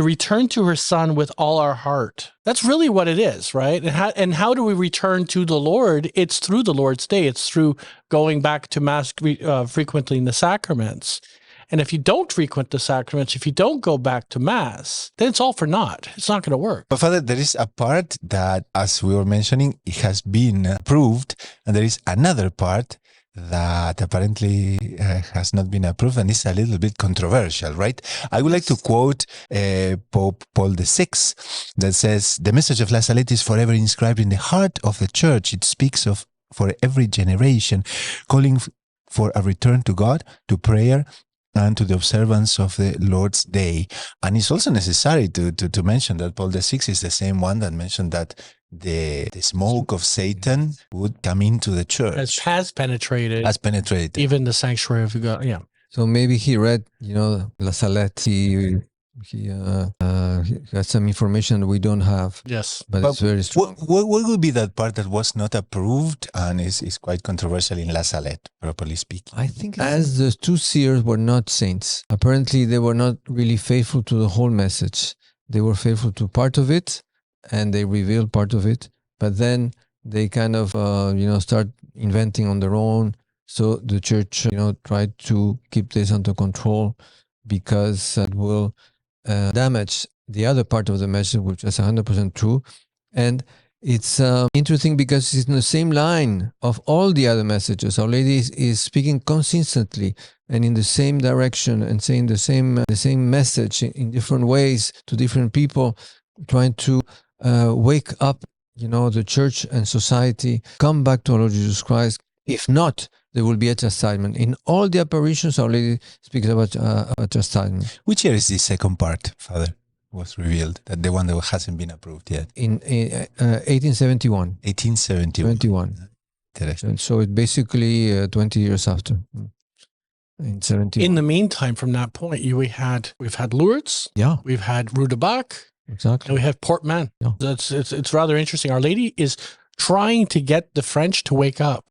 to return to her Son with all our heart. That's really what it is, right? And how do we return to the Lord? It's through the Lord's Day. It's through going back to Mass frequently in the sacraments. And if you don't frequent the sacraments, if you don't go back to Mass, then it's all for naught. It's not going to work. But Father, there is a part that, as we were mentioning, it has been approved, and there is another part that apparently has not been approved, and it's a little bit controversial, right? I would like to quote Pope Paul VI that says, "The message of La Salette is forever inscribed in the heart of the Church. It speaks of for every generation, calling for a return to God, to prayer, and to the observance of the Lord's Day." And it's also necessary to mention that Paul VI is the same one that mentioned that the smoke of Satan would come into the church. Has penetrated. Has penetrated. Even the sanctuary of God, yeah. So maybe he read, La Salette. He got some information that we don't have. Yes. But it's very strong. What would be that part that was not approved and is quite controversial in La Salette, properly speaking? I think as the two seers were not saints, apparently they were not really faithful to the whole message. They were faithful to part of it, and they revealed part of it. But then they kind of, start inventing on their own. So the church, tried to keep this under control because it will damage the other part of the message, which is 100% true. And it's interesting because it's in the same line of all the other messages. Our Lady is speaking consistently and in the same direction and saying the same message in different ways to different people, trying to wake up, the church and society, come back to our Lord Jesus Christ. If not, there will be a chastisement. In all the apparitions, Our Lady speaks about a chastisement. Which year is the second part, Father, was revealed? That the one that hasn't been approved yet? In 1871. 1871. Interesting. So it basically 20 years after. In 71. In the meantime, from that point, we've had Lourdes. Yeah. We've had Rue de Bac. Exactly. And we have Port Man. Yeah. It's rather interesting. Our Lady is trying to get the French to wake up.